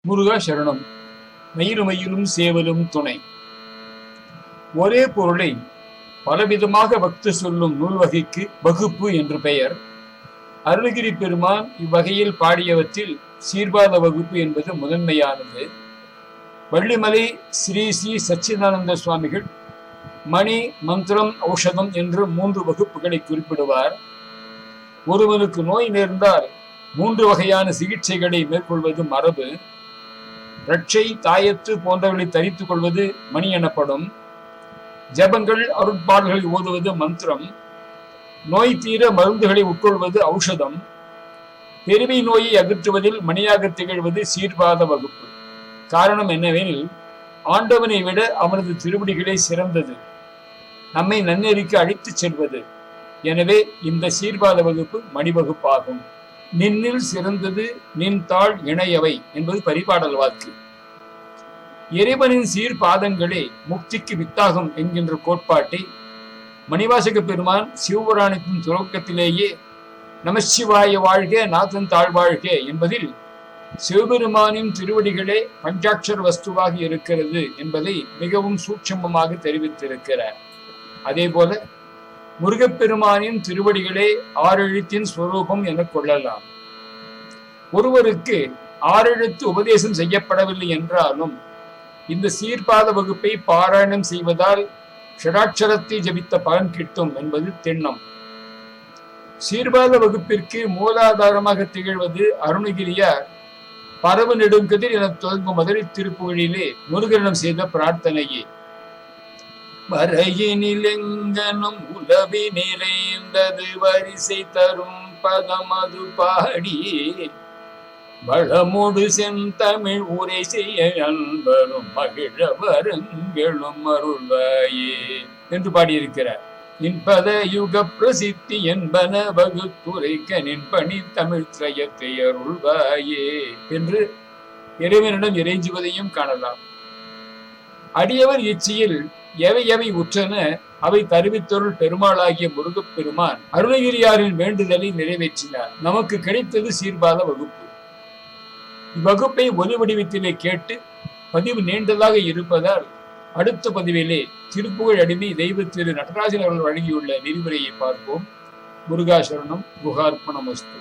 முருகா சரணம். மயிரும் சேவலும் துணை. ஒரே பொருளை பலவிதமாக பக்து சொல்லும் நூல் வகைக்கு வகுப்பு என்று பெயர். அருணகிரி பெருமான் இவ்வகையில் பாடியவற்றில் சீர்பாத வகுப்பு என்பது முதன்மையானது. வள்ளிமலை ஸ்ரீ ஸ்ரீ சச்சிதானந்த சுவாமிகள் மணி, மந்திரம், ஔஷதம் என்று 3 வகுப்புகளை குறிப்பிடுவார். ஒருவனுக்கு நோய் நேர்ந்தால் 3 வகையான சிகிச்சைகளை மேற்கொள்வது மரபு. ரட்சை, தாயத்து போன்றவர்களை தரித்துக் கொள்வது மணி எனப்படும். ஜபங்கள், அருட்பாடல்களை ஓதுவது மந்திரம். நோய் தீர மருந்துகளை உட்கொள்வது ஔஷதம். பெருமை நோயை அகற்றுவதில் மணியாக திகழ்வது சீர்பாத வகுப்பு. காரணம் என்னவெனில், ஆண்டவனை விட அவனது திருவடிகளே சிறந்தது, நம்மை நன்னெறிக்கு அழைத்துச் செல்வது. எனவே இந்த சீர்பாத வகுப்பு மணிவகுப்பாகும். நின்னில் சிறந்தது நின் தாள் இணையவை என்பது பரிபாடல் வாக்கு. இறைவனின் சீர்பாதங்களே முக்திக்கு வித்தாகும் என்கின்ற கோட்பாட்டை மணிவாசக பெருமான் சிவபுராணத்தின் துவக்கத்திலேயே நமசிவாய வாழ்க நாதன் தாழ்வாழ்க என்பதில் சிவபெருமானின் திருவடிகளே பஞ்சாட்சர வஸ்துவாக இருக்கிறது என்பதை மிகவும் சூட்சமமாக தெரிவித்திருக்கிறார். அதே போல முருகப்பெருமானின் திருவடிகளே 6 எழுத்தின் ஸ்வரூபம் என கொள்ளலாம். ஒருவருக்கு 6 எழுத்து உபதேசம் செய்யப்படவில்லை என்றாலும் இந்த சீர்பாத வகுப்பை பாராயணம் செய்வதால் ஷடாட்சரத்தை ஜபித்த பலன் கிட்டும் என்பது திண்ணம். சீர்பாத வகுப்பிற்கு மூலாதாரமாக திகழ்வது அருணகிரியார் பரவு நெடுங்கதிர் என தொடங்கும் மதுரை திருப்புகழிலே முருகனிடம் செய்த பிரார்த்தனையே. வரையினிலெங்கனும் உலவி நிறைந்தது வரிசை தரும் பதமது பாடியே வளமோடு செந்தமிழ் உரை செய்ய அன்பரும் மகிழ வருங்களும் அருள்வாயே என்று பாடியிருக்கிறார். நின்பத யுக பிரசித்தி என்பன வகுத்துரைக்க நின்பணி தமிழ் திரையத்தை அருள்வாயே என்று இறைவனிடம் இறைஞ்சுவதையும் காணலாம். அடியவர் இச்சையில் எவை எவை உற்றன அவை தருவித்தொருள் பெருமாளாகிய முருகப்பெருமான் அருணகிரியாரின் வேண்டுதலை நிறைவேற்றினார். நமக்கு கிடைத்தது சீர்பாத வகுப்பு. இவ்வகுப்பை ஒலி வடிவத்திலே கேட்டு பதிவு நீண்டதாக இருப்பதால் அடுத்த பதிவிலே திருப்புகழ் அடிமை தெய்வ திரு நடராஜன் அவர்கள் வழங்கியுள்ள விரிவுரையை பார்ப்போம். முருகாசரணம். குகார்ப்பணமஸ்து.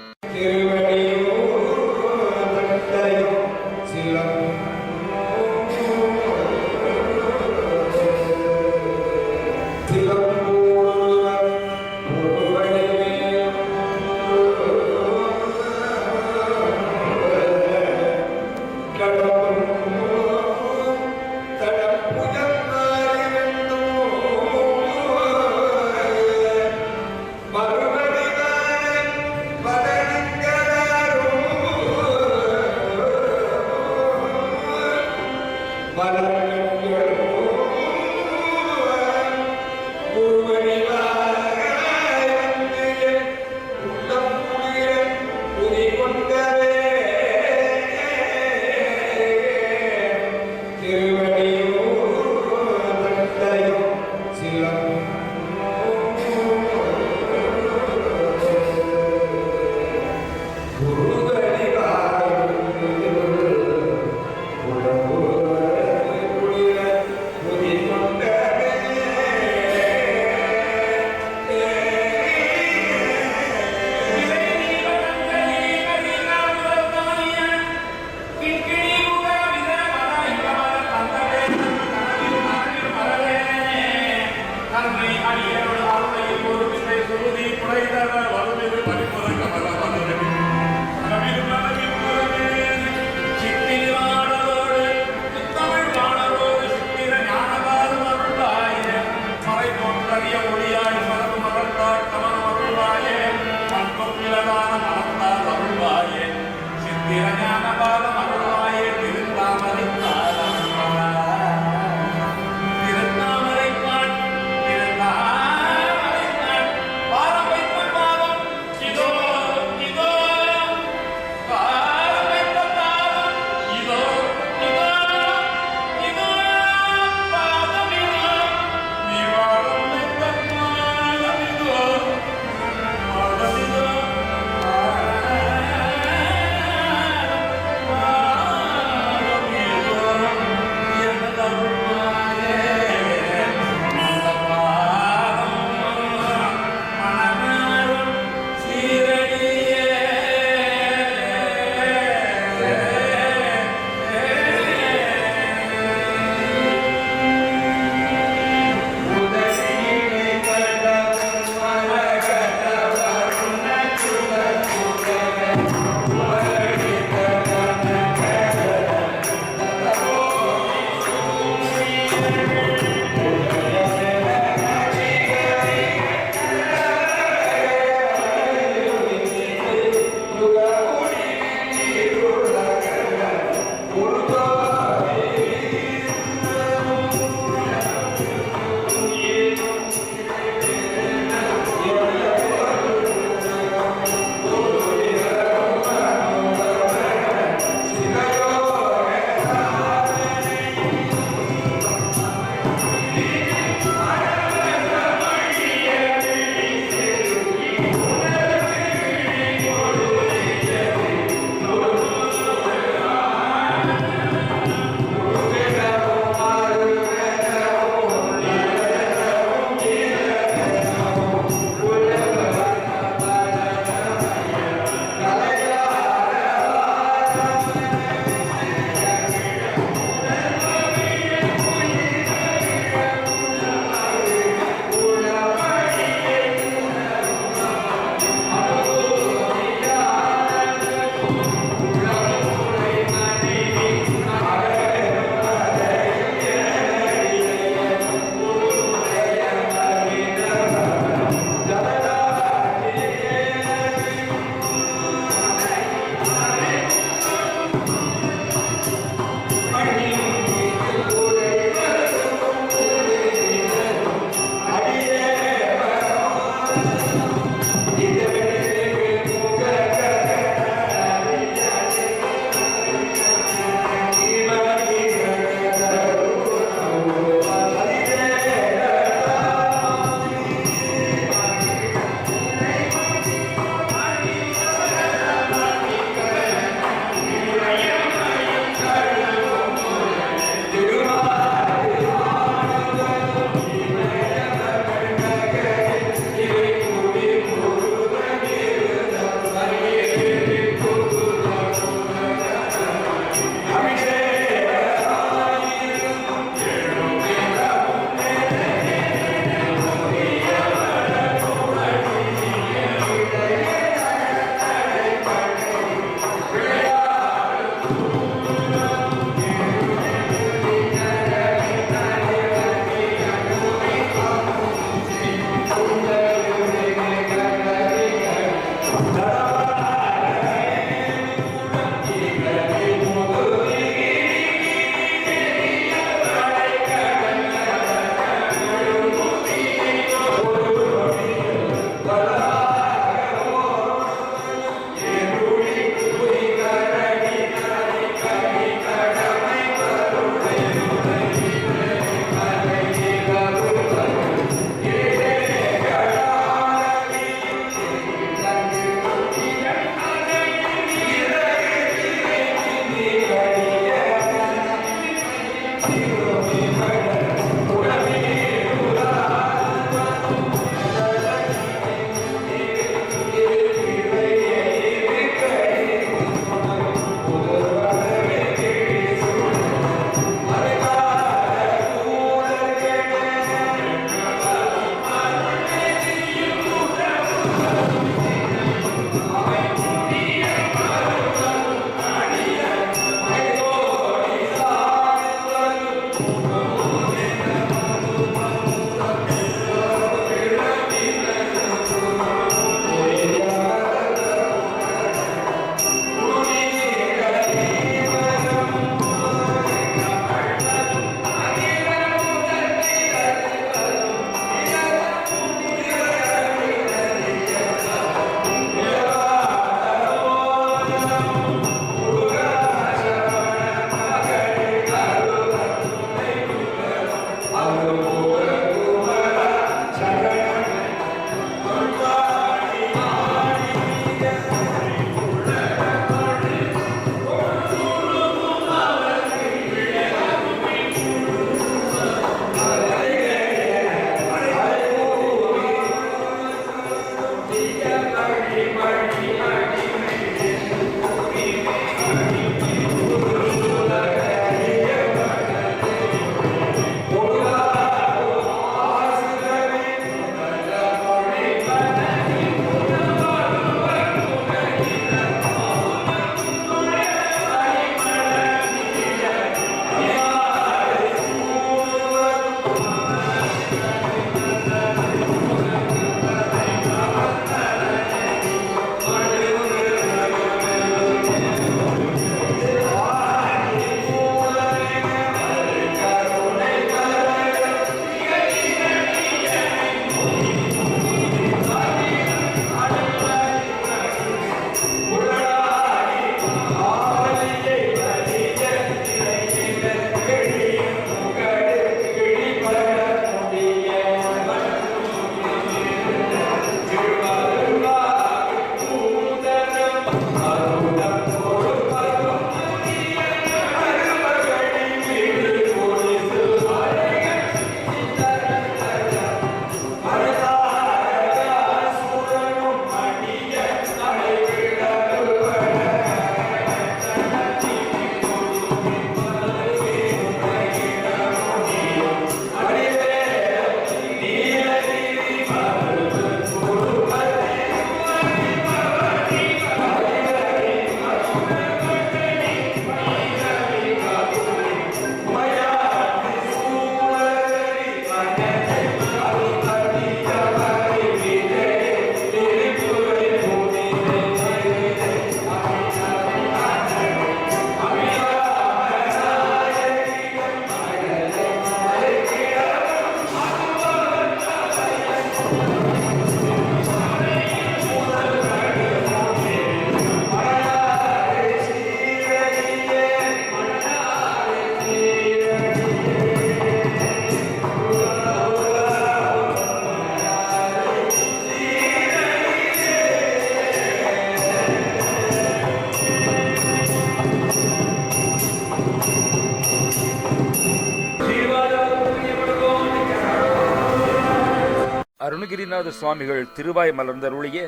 அருணகிரிநாத சுவாமிகள் திருவாய் மலர்ந்தருளிய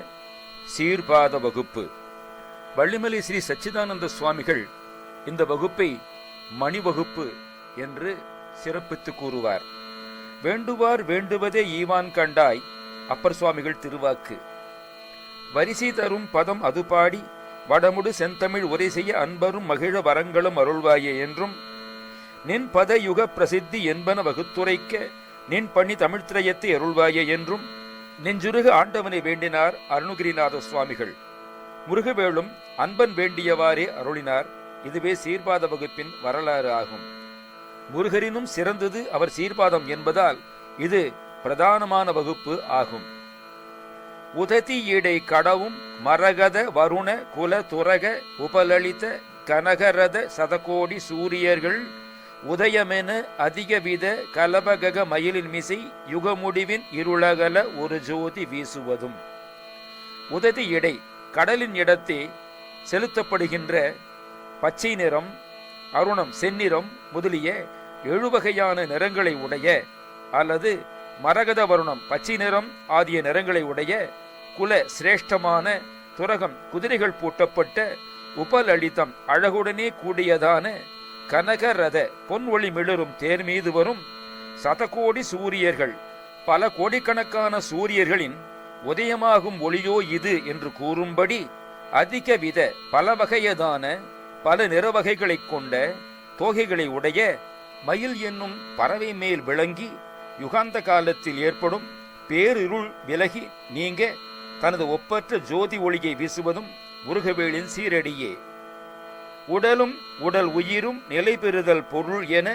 சீர்பாத வகுப்பு. வள்ளிமலை ஸ்ரீ சச்சிதானந்த சுவாமிகள் இந்த வகுப்பை மணி வகுப்பு என்று சிறப்பித்து கூறுவார். வேண்டுவார் வேண்டுவதே ஈவான் கண்டாய் அப்பர் சுவாமிகள் திருவாக்கு. வரிசை தரும் பதம் அது பாடி வடமுடு செந்தமிழ் உரை செய்ய அன்பரும் மகிழ வரங்களும் அருள்வாயே என்றும், நின் பத யுக பிரசித்தி என்பன வகுத்துரைக்க நின் பண்ணி தமிழ்த்திரயத்தை அருள்வாயே என்றும் நெஞ்சுருக ஆண்டவனை வேண்டினார் அருணகிரிநாத சுவாமிகள். முருகவேளும் அன்பன் வேண்டியவாறே அருளினார். இதுவே சீர்பாத வகுப்பின் வரலாறு ஆகும். முருகரினும் சிறந்தது அவர் சீர்பாதம் என்பதால் இது பிரதானமான வகுப்பு ஆகும். உததி ஈடை கடவும் மரகத வருண குல துரக உபலலித கனகரத சதகோடி சூரியர்கள் உதயமென அதிகவித கலபகக மயிலின் மிசை யுகமுடிவின் இருளகல ஒரு ஜோதி வீசுவதும். உததி இடை கடலின் இடத்தே செலுத்தப்படுகின்ற பச்சை நிறம், அருணம் செந்நிறம் முதலிய 7 வகையான நிறங்களை உடைய அல்லது மரகத வருணம், பச்சை நிறம் ஆகிய நிறங்களை உடைய குல சிரேஷ்டமான துரகம், குதிரைகள் பூட்டப்பட்ட உபலலிதம், அழகுடனே கூடியதான கனகரத, பொன் ஒளி மிளரும் தேர் மீது வரும் சதகோடி சூரியர்கள், பல கோடிக்கணக்கான சூரியர்களின் உதயமாகும் ஒளியோ இது என்று கூறும்படி அதிக வித பல வகையதான பல நிறவகைகளைக் கொண்ட தோகைகளை உடைய மயில் என்னும் பறவை மேல் விளங்கி யுகாந்த காலத்தில் ஏற்படும் பேரிருள் விலகி நீங்க தனது ஒப்பற்ற ஜோதி ஒளியை வீசுவதும் முருகவேளின் சீரடியே. உடலும் உடல் உயிரும் நிலை பெறுதல் பொருள் என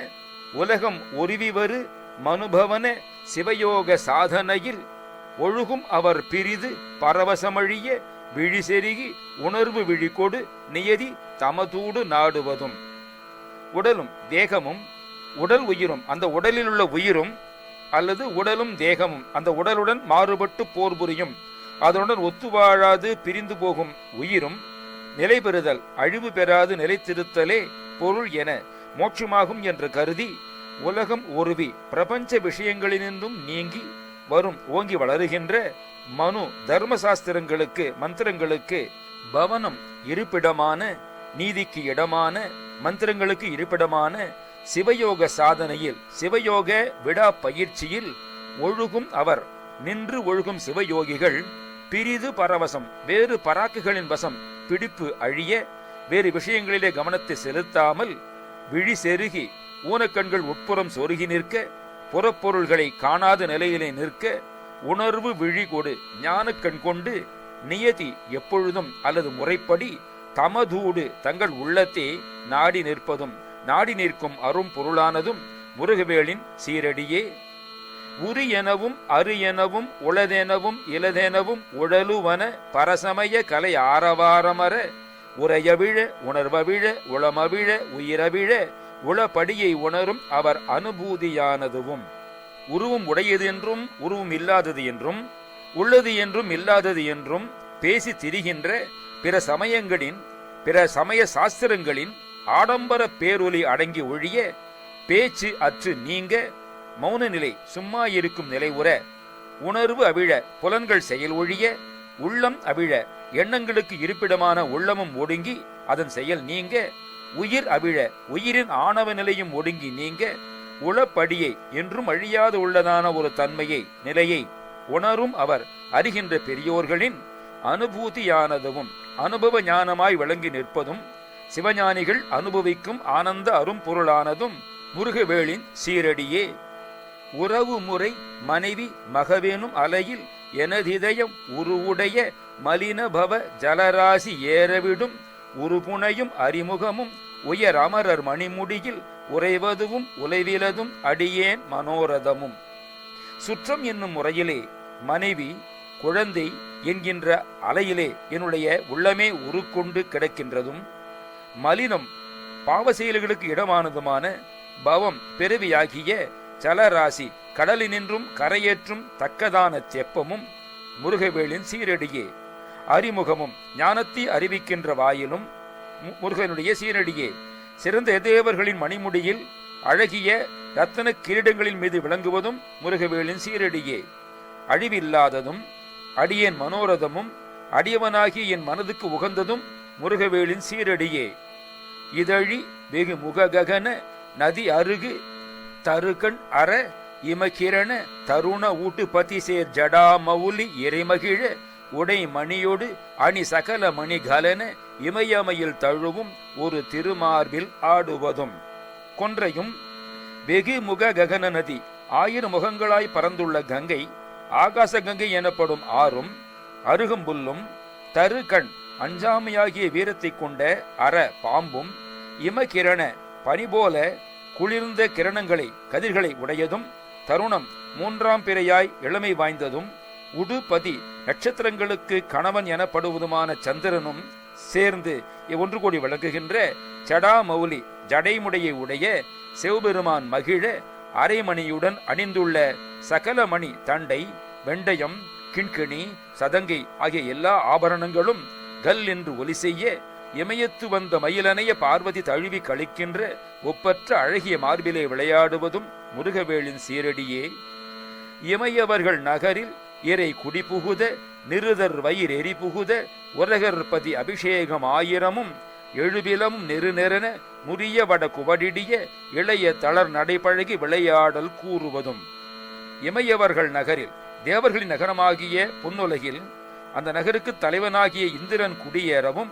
உலகம் ஒருவிவரு மனுபவன சிவயோக சாதனையில் ஒழுகும் அவர் பிரிது பரவசமழிய விழி செருகி உணர்வு விழிகொடு நியதி தமதூடு நாடுவதும். உடலும் தேகமும் உடல் உயிரும், அந்த உடலில் உள்ள உயிரும் அல்லது உடலும் தேகமும் அந்த உடலுடன் மாறுபட்டு போர் புரியும், அதனுடன் ஒத்துவாழாது பிரிந்து போகும் உயிரும் நிலை பெறுதல், அழிவு பெறாது நிலைத்திருத்தலே பொருள் என மோட்சமாகும் என்று கருதி உலகம் ஒருவி பிரபஞ்ச விஷயங்களினின்றும் நீங்கி வரும் ஓங்கி வளருகின்ற மனு தர்மசாஸ்திரங்களுக்கு மந்திரங்களுக்கு பவனம் இருப்பிடமான, நீதிக்கு இடமான, மந்திரங்களுக்கு இருப்பிடமான சிவயோக சாதனையில் சிவயோக விடா பயிற்சியில் ஒழுகும் அவர் நின்று ஒழுகும் சிவயோகிகள் பிரிது பரவசம், வேறு பராக்குகளின் வசம் பிடிப்பு அழிய வேறு விஷயங்களிலே கவனத்தை செலுத்தாமல் விழி செருகி ஊனக்கண்கள் உட்புறம் சொருகி நிற்க, புறப்பொருள்களை காணாத நிலையிலே நிற்க, உணர்வு விழி கொடு ஞானக்கண் கொண்டு நியதி எப்பொழுதும் அல்லது முறைப்படி தமதூடு தங்கள் உள்ளத்தே நாடி நிற்பதும் நாடி நிற்கும் அரும் பொருளானதும் முருகவேளின் சீரடியே. உரு எனவும் அரு எனவும் உளதெனவும் இலதெனவும் உழலுவன பரசமய கலை ஆரவாரமர உரையவிழ உணர்வவிழ உளமவிழ உயிரவிழ உளப்படியை உணரும் அவர் அனுபூதியானதுவும். உருவம் உடையது என்றும் உருவம் இல்லாதது என்றும் உள்ளது என்றும் இல்லாதது என்றும் பேசி திரிகின்ற பிற சமயங்களின் பிற சமய சாஸ்திரங்களின் ஆடம்பர பேரொலி அடங்கி ஒழிய பேச்சு அற்று நீங்க மௌன நிலை சும்மா இருக்கும் நிலை உற, உணர்வு அவிழ புலன்கள் செயல் ஒழிய, உள்ளம் அவிழ எண்ணங்களுக்கு இருப்பிடமான உள்ளமும் ஒடுங்கி அதன் செயல் நீங்க, உயிர் அவிழ உயிரின் ஆணவ நிலையும் ஒடுங்கி நீங்க, உளப்படியை என்றும் அழியாது உள்ளதான ஒரு தன்மையை நிலையை உணரும் அவர் அறிகின்ற பெரியோர்களின் அனுபூதியானதும் அனுபவ ஞானமாய் விளங்கி நிற்பதும் சிவஞானிகள் அனுபவிக்கும் ஆனந்த அரும் பொருளானதும் முருகவேளின் சீரடியே. உறவு முறை மனைவி மகவேனும் அலையில் எனதிதயம் உருவுடைய மலினபவ ஜலராசி ஏறவிடும் உருபுனையும் அறிமுகமும் உயர் அமரர் மணிமுடியில் உறைவதுவும் உலைவிலதும் அடியேன் மனோரதமும். சுற்றம் என்னும் முறையிலே மனைவி குழந்தை என்கின்ற அலையிலே என்னுடைய உள்ளமே உருக்கொண்டு கிடக்கின்றதும், மலினம் பாவ செயல்களுக்கு இடமானதுமான பவம் பிறவியாகிய சலராசி கடலினின்றும் கரையேற்றும் தக்கதான தெப்பமும் முருகவேளின் சீரடியே. அறிமுகமும் ஞானத்தை அறிவிக்கின்ற வாயிலும் முருகனுடைய சீரடியே. சிறந்த தேவர்களின் மணிமுடியில் அழகிய ரத்தன கிரீடங்களின் மீது விளங்குவதும் முருகவேளின் சீரடியே. அழிவில்லாததும் அடியேன் மனோரதமும் அடியவனாகி என் மனதுக்கு உகந்ததும் முருகவேளின் சீரடியே. இதழி வெகு முககன நதி அருகு தருகண் அற இமகிரண தருண ஊட்டு பதிசேர் ஜடா மவுலி இறைமகிழ உடை மணியோடு அணி சகல மணிகலன இமயமையில் தழுவும் ஒரு திருமார்பில் ஆடுவதும். கொன்றையும் வெகு முக ககன நதி 1000 முகங்களாய் பறந்துள்ள கங்கை, ஆகாச கங்கை எனப்படும் ஆறும், அருகம்புல்லும், தருகண் அஞ்சாமையாகிய வீரத்தை கொண்ட அற பாம்பும், இமகிரண பனிபோல குளிர்ந்த கிரணங்களை கதிர்களை உடையதும், தருணம் 3ஆம் பிறையாய் இளமை வாய்ந்ததும், உடுபதி நட்சத்திரங்களுக்கு கணவன் எனப்படுவதுமான சந்திரனும் சேர்ந்து ஒன்று கூடி விளங்குகின்ற சடாமௌலி ஜடைமுடையை உடைய சிவபெருமான் மகிழ அரைமணியுடன் அணிந்துள்ள சகலமணி தண்டை, வெண்டயம், கிண்கிணி, சதங்கை ஆகிய எல்லா ஆபரணங்களும் கல் என்று ஒலி செய்ய இமயத்து வந்த மயிலனைய பார்வதி தழுவி கழிக்கின்ற ஒப்பற்ற அழகிய மார்பிலே விளையாடுவதும் முருகவேளின் சீரடியே. இமையவர்கள் நகரில் இறை குடிபுகுத நிருதர் வயிர் எரிபுகுத உரகற்பதி அபிஷேகம் 1000மும் எழுபிலமும் நெருநெறன முறிய வட குவடிடிய இளைய தளர் நடைபழகி விளையாடல் கூறுவதும். இமையவர்கள் நகரில் தேவர்களின் நகரமாகிய பொன்னுலகில் அந்த நகருக்கு தலைவனாகிய இந்திரன் குடியேறவும்,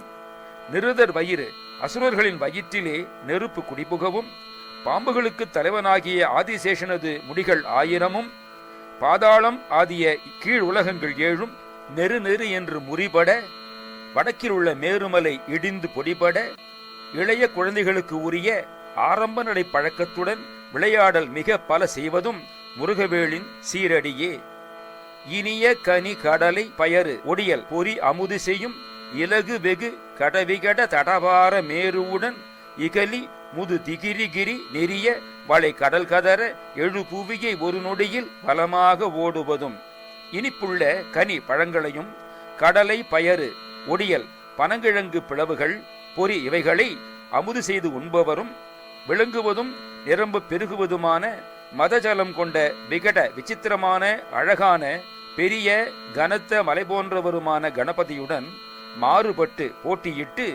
நிருதர் வயிறு அசுரர்களின் வயிற்றிலே நெருப்பு குடிபுகவும், பாம்புகளுக்கு தலைவனாகிய ஆதிசேஷனது முடிகள் 1000மும், பாதாளம் ஆகிய கீழ் உலகங்கள் 7ம் நெரு நெரு என்று முறிபட, வடக்கில் உள்ள மேருமலை இடிந்து பொடிபட, இளைய குழந்தைகளுக்கு உரிய ஆரம்ப நடை பழக்கத்துடன் விளையாடல் மிக பல செய்வதும் முருகவேளின் சீரடியே. இனிய கனி கடலை பயறு ஒடியல் பொறி அமுது செய்யும் இலகு வெகு கடவிகட தடவார மேருவுடன் இகலி முது திகிரிகிரி நெறிய வளை கடல் கதற எழு புவியை ஒரு நொடியில் பலமாக ஓடுவதும். இனிப்புள்ள கனி பழங்களையும் கடலை பயறு ஒடியல் பனங்கிழங்கு பிளவுகள் பொறி இவைகளை அமுது செய்து உண்பவரும் விளங்குவதும் நிரம்ப பெருகுவதுமான மதஜலம் கொண்ட விகட விசித்திரமான அழகான பெரிய கனத்த மலை போன்றவருமான கணபதியுடன் மாறுபட்டு போட்டியிட்டு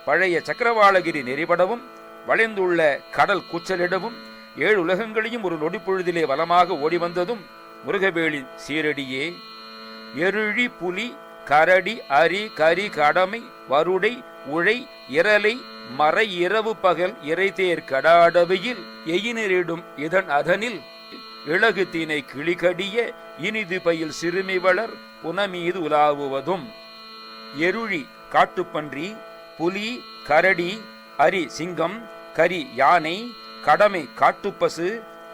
பழைய சக்கரவாளகிரி நெறிபடவும், வளைந்துள்ள கடல் கூச்சலிடவும், 7 உலகங்களையும் ஒரு நொடிப்பொழுதிலே வலமாக ஓடிவந்ததும் முருகவேளின் சீரடியே. எருழி புலி கரடி அரி கரி கடமை வருடை உழை இரலை மறை இரவு பகல் இறைதேர் கடாடவையில் எயினரிடும் இதன் அதனில் இளகு தீனை கிளிகடிய இனிது பயில் சிறுமி வளர் புனமீது உலாவுவதும். எருழி காட்டுப்பன்றி, புலி கரடி, அரி சிங்கம், கரி யானை, கடமை காட்டுப்பசு,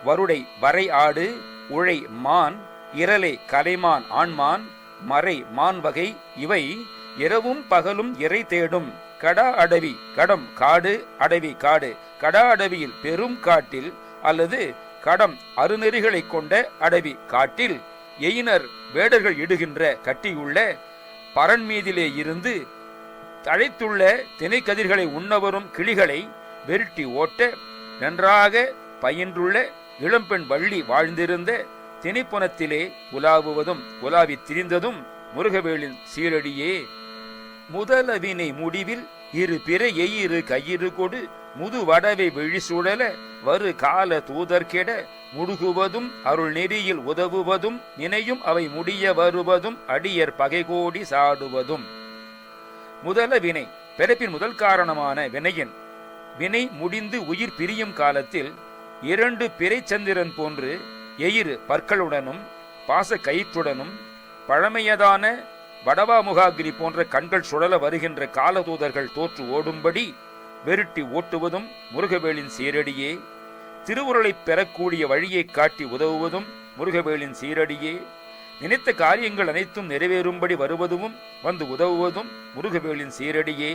வருடை வரை ஆடு, உழை மான், இரலை கலைமான் ஆண்மான், மறை மான் வகை இவை இரவும் பகலும் இறை தேடும் கடா அடவி. கடம் காடு, அடவி காடு. கடா அடவியில் பெரும் காட்டில் அல்லது கடம் அருநெறிகளை கொண்ட அடவி காட்டில் எயினர் வேடர்கள் இடுகின்ற கட்டியுள்ள பரன் மீதிலே இருந்து தழைத்துள்ள தினை கதிர்களை உண்ணவரும் கிளிகளை வெருட்டி ஓட்ட நன்றாக பயின்றுள்ள இளம்பெண் வள்ளி வாழ்ந்திருந்த திணைப்புனத்திலே உலாவுவதும் உலாவி திரிந்ததும் முருகவேளின் சீரடியே. முதலவினை முடிவில் இரு பிறை எயிறு கயிறு கொடு முது வடவை விழி சுழல வரு கால தூதர்கெட முடுகுவதும் அருள் நெறியில் உதவுவதும் நினையும் அவை முடிய வருவதும் அடியர் பகைகோடி சாடுவதும். முதல வினை பிறப்பின் முதல் காரணமான வினையின் வினை முடிந்து உயிர் பிரியும் காலத்தில் 2 பிறை சந்திரன் போன்று எயிறு பற்களுடனும் பாச கயிற்றுடனும் பழமையதான வடவாமுகாகிரி போன்ற கண்கள் சுழல வருகின்ற காலதூதர்கள் தோற்று ஓடும்படி வெருட்டி ஓட்டுவதும் முருகவேளின் சீரடியே. திருவுருளை பெறக்கூடிய வழியை காட்டி உதவுவதும் முருகவேளின் சீரடியே. நினைத்த காரியங்கள் அனைத்தும் நிறைவேறும்படி வருவதும் வந்து உதவுவதும் முருகவேளின் சீரடியே.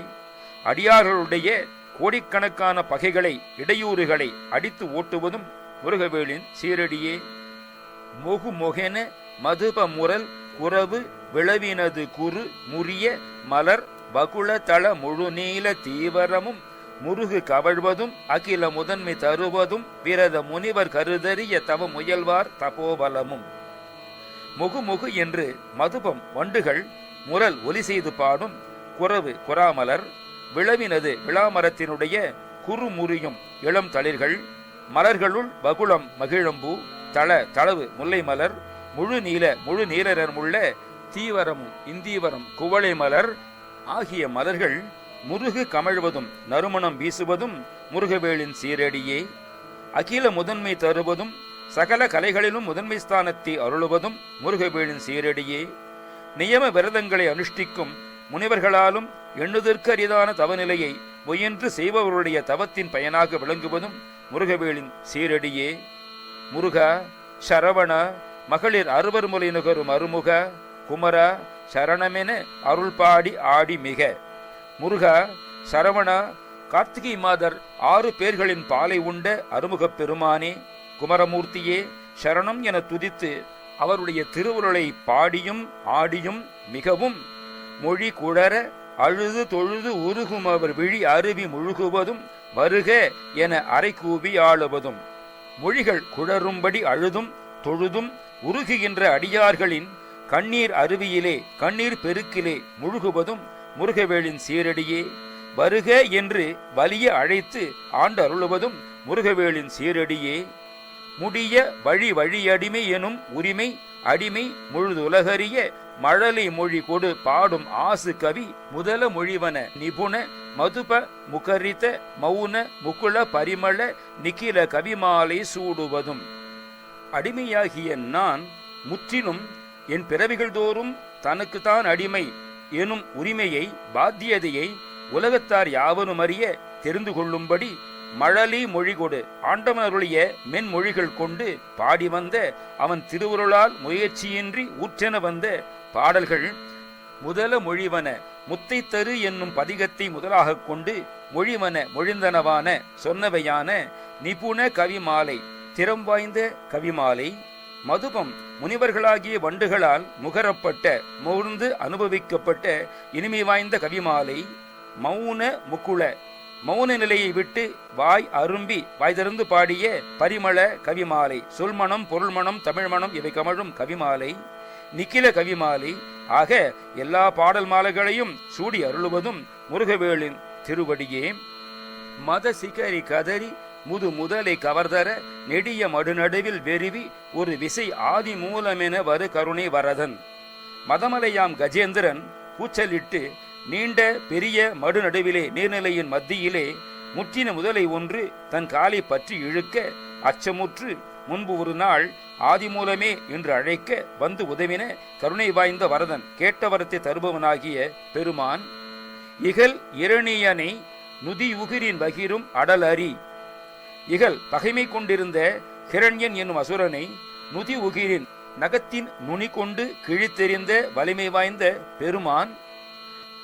அடியார்களுடைய கோடிக்கணக்கான பகைகளை இடையூறுகளை அடித்து ஓட்டுவதும் முருகவேளின் சீரடியே. மொகு மொகென மதுப முரல் குறவு விளவினது குறு முறிய மலர் பகுள தள முழு நீல தீவரமும் முருகு கவழ்வதும் அகில முதன்மை தருவதும் விரத முனிவர் கருதறிய தவ முயல்வார் தபோபலமும். முகு முகு என்று மதுபம் வண்டுகள் முரல் ஒலி செய்து பாடும் குறவு குறாமலர் விளவினது விளாமரத்தினுடைய குறு முறியும் இளம் தளிர்கள் மலர்களுள் பகுளம் மகிழம்பூ தள தளவு முல்லை மலர் முழு நீலரமுள்ள தீவரமும் இந்தீவரம் குவளை மலர் ஆகிய மலர்கள் முருகு கமழ்வதும் நறுமணம் வீசுவதும் முருகவேளின் சீரடியே. அகில முதன்மை தருவதும் சகல கலைகளிலும் முதன்மை ஸ்தானத்தை அருளுவதும் முருகவேளின் சீரடியே. நியம விரதங்களை அனுஷ்டிக்கும் முனிவர்களாலும் எண்ணுதற்கு அரிதான தவநிலையை முயன்று செய்பவருடைய தவத்தின் பயனாக விளங்குவதும் முருகவேளின் சீரடியே. முருகா சரவண மகளிர் 60 முலை நுகரும் அருமுக குமரா சரணமென அருள் பாடி ஆடி மிக. முருகா சரவணா கார்த்திகை மாதர் 6 பேர்களின் பாலை உண்ட அருமுகப் பெருமானே குமரமூர்த்தியே சரணம் என துதித்து அவருடைய திருவுருளை பாடியும் ஆடியும் மிகவும் மொழி குழற அழுது தொழுது உருகும் அவர் விழி அருவி முழுகுவதும் வருக என அரை கூவி ஆளுவதும் மொழிகள் குழறும்படி அழுதும் தொழுதும் உருகுகின்ற அடியார்களின் கண்ணீர் அருவியிலே கண்ணீர் பெருக்கிலே முழுகுவதும் முருகவேளின் சீரடியே. வருக என்று வலிய அழைத்து ஆண்டருளுவதும் முருகவேளின் சீரடியே. முடிய வழி வழியடிமை எனும் உரிமை அடிமை முழுதுலகறிய மழலை மொழி கொடு பாடும் ஆசு கவி முதல மொழிவன நிபுண மதுப முகரித்த மௌன முகுள பரிமள நிக்கில கவிமாலை சூடுவதும். அடிமையாகிய நான் முற்றிலும் என் பிறவிகள் தோறும் தனக்குத்தான் அடிமை எனும் உரிமையை பாத்தியதையை உலகத்தார் யாவனும் அறிய தெரிந்து கொள்ளும்படி மழலி மொழி கொடு ஆண்டவனருடைய மென்மொழிகள் கொண்டு பாடி வந்த அவன் திருவுருளால் முயற்சியின்றி ஊற்றென வந்த பாடல்கள் முதல மொழிவன முத்தை தரு என்னும் பதிகத்தை முதலாக கொண்டு மொழிவன மொழிந்தனவான சொன்னவையான நிபுண கவிமாலை திறம் வாய்ந்த கவிமாலை. மதுபம் முனிவர்களாகிய வண்டுகளால் முகரப்பட்ட முகர்ந்து அனுபவிக்கப்பட்ட இனிமை வாய்ந்த கவிமாலை. மௌன முக்குள மௌன நிலையை விட்டு வாய் அரும்பி வாய் திறந்து பாடிய பரிமள கவிமாலை. சொல்மணம் பொருள்மணம் தமிழ்மணம் இவை கமழும் கவிமாலை. நிக்கில கவிமாலை. ஆக எல்லா பாடல் மாலைகளையும் சூடி அருளுவதும் முருகவேளின் திருவடியே. மத சிகரி கதறி முது முதலை கவர்தர நெடிய மடுநடுவில் வெறுவி ஒரு விசை ஆதி மூலமென வரு கருணை வரதன். மதமலையாம் கஜேந்திரன் கூச்சலிட்டு நீண்ட பெரிய மடுநடுவிலே நீர்நிலையின் மத்தியிலே முற்றின முதலை ஒன்று தன் காலை பற்றி இழுக்க அச்சமுற்று முன்பு ஒரு நாள் ஆதிமூலமே என்று அழைக்க வந்து உதவின கருணை வாய்ந்த வரதன் கேட்ட வரத்தை தருபவனாகிய பெருமான். இகல் இரணியனை நுதியுகிரின் வகிரும் அடல் அறி. இகல் பகைமை கொண்டிருந்த ஹிரண்யன் என்னும் அசுரனை நுதி உகிரின் நகத்தின் நுனி கொண்டு கிழித்தெறிந்த வலிமை வாய்ந்த பெருமான்.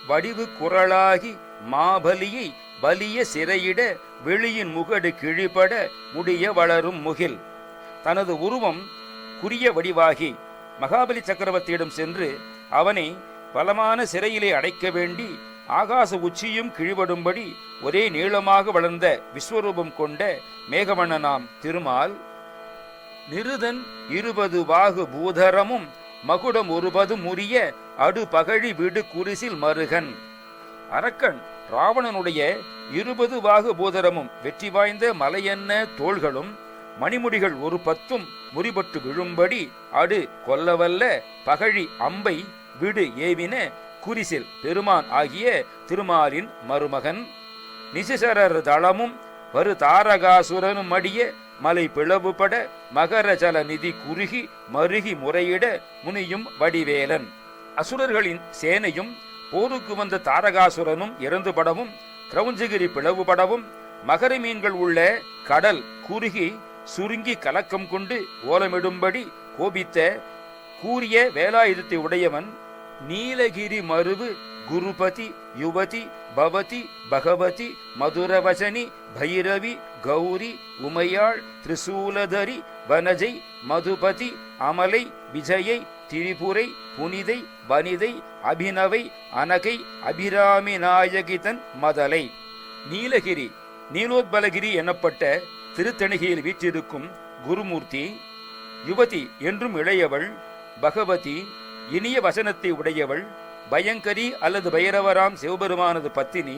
வடிவு குரலாகி மாபலியை வலிய சிறையிட வெளியின் முகடு கிழிபட முடிய வளரும் முகில். தனது உருவம் குறிய வடிவாகி மகாபலி சக்கரவர்த்தியிடம் சென்று அவனை பலமான சிறையிலே அடைக்க வேண்டி ஆகாச உச்சியும் கிழிபடும்படி ஒரே நீளமாக வளர்ந்த விஸ்வரூபம் கொண்ட மேகவண்ணனாம் திருமால். நிருதன் 20 வாகு பூதரமும் மகுடம் 10 முறிய அடு பகழி விடு குரிசில் மருகன். அரக்கன் ராவணனுடைய 20 வாகு பூதரமும் வெற்றி வாய்ந்த மலையென்ன தோள்களும் மணிமுடிகள் 10 முறிபட்டு விழும்படி அடு கொல்லவல்ல பகழி அம்பை விடு ஏவின குரிசில் பெருமான் ஆகிய திருமாலின் மருமகன். நிசிசரர் தளமும் வரு தாரகாசுரனும் அடிய மலை பிளவுபட மகர ஜல நிதி குறுகி மருகி முறையிட முனியும் வடிவேலன். அசுரர்களின் சேனையும் போருக்கு வந்த தாரகாசுரனும் இறந்துபடவும் கிரௌஞ்சகிரி பிளவுபடவும் மகர மீன்கள் உள்ள கடல் குறுகி சுருங்கி கலக்கம் கொண்டு ஓலமிடும்படி கோபித்த கூறிய வேலாயுதத்தை உடையவன். நீலகிரி மருவு குருபதி யுவதி பவதி பகவதி மதுரவசனி பைரவி கௌரி உமையாள் திரிசூலதரி வனஜை மதுபதி அமலை விஜயை திரிபுரை புனிதை வனிதை அபிநவை அனகை அபிராமி நாயகிதன் மதலை. நீலகிரி நீலோத்பலகிரி எனப்பட்ட திருத்தணிகையில் வீற்றிருக்கும் குருமூர்த்தி. யுவதி என்றும் இளையவள். பகவதி இனிய வசனத்தை உடையவள். பயங்கரி அல்லது பைரவராம் சிவபெருமானது பத்தினி.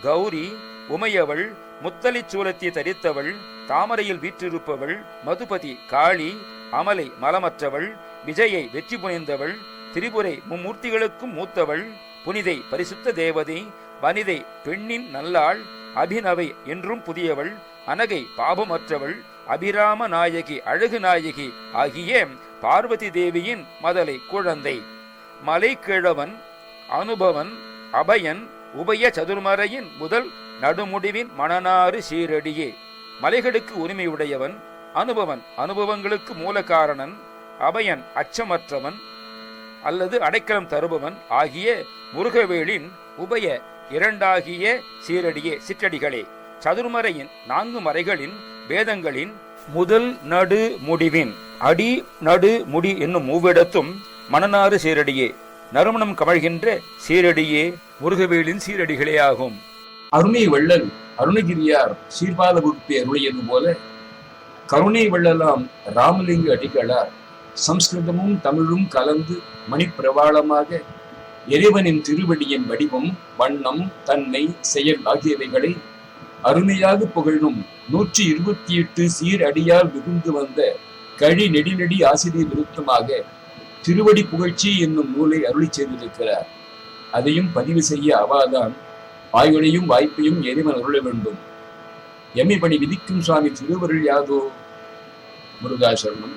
கௌரி உமையவள். முத்தலிச் சூலத்தை தரித்தவள். தாமரையில் வீற்றிருப்பவள். மதுபதி காளி. அமலை மலமற்றவள். விஜயை வெற்றி புனைந்தவள். திரிபுரை மும்மூர்த்திகளுக்கும் மூத்தவள். புனிதை பரிசுத்த தேவதை. வனிதை பெண்ணின் நல்லாள். அபிநவை என்றும் புதியவள். அனகை பாபமற்றவள். அபிராம நாயகி அழகு நாயகி ஆகிய பார்வதி தேவியின் மதலை குழந்தை. மலைக்கிழவன் அனுபவன் அபயன் உபய சதுர்மறையின் முதல் நடுமுடிவின் மணனாறு சீரடியே. மலைகளுக்கு உரிமையுடையவன். அனுபவன் அனுபவங்களுக்கு மூலகாரணன். அபயன் அச்சமற்றவன் அல்லது அடைக்கலம் தருபவன் ஆகிய முருகவேளின் உபய இரண்டாகிய சீரடியே சிற்றடிகளே. சதுர்மறையின் 4 மறைகளின் வேதங்களின் முதல் நடு முடிவின் அடி நடு முடி என்னும் மூவிடத்தும் மணனாறு சீரடியே. நறுமணம் கமழ்கின்ற சீரடியே முருகவேலின் சீரடிகளே ஆகும். அருணை வள்ளல் அருணகிரியார் சீர்பாத வகுப்பை அருளியது போல கருணை வள்ளலாம் ராமலிங்க அடிகளார் சம்ஸ்கிருதமும் தமிழும் கலந்து மணிப்பிரவாளமாக இறைவனின் திருவடியின் வடிவம், வண்ணம், தன்மை, செயல் ஆகியவைகளை அருமையாக புகழும் 128 சீர் அடியால் மிகுந்து வந்த கழி நெடிநெடி ஆசிரியர் விருத்தமாக திருவடி புகழ்ச்சி என்னும் நூலை அருளி செய்திருக்கிறார். அதையும் பதிவு செய்ய அவாதான் ஆயுளையும் வாய்ப்பையும் இறைவன் அருள வேண்டும். எம்மை பணி விதிக்கும் சுவாமி திருவருள் யாதோ. முருகாசரணம்.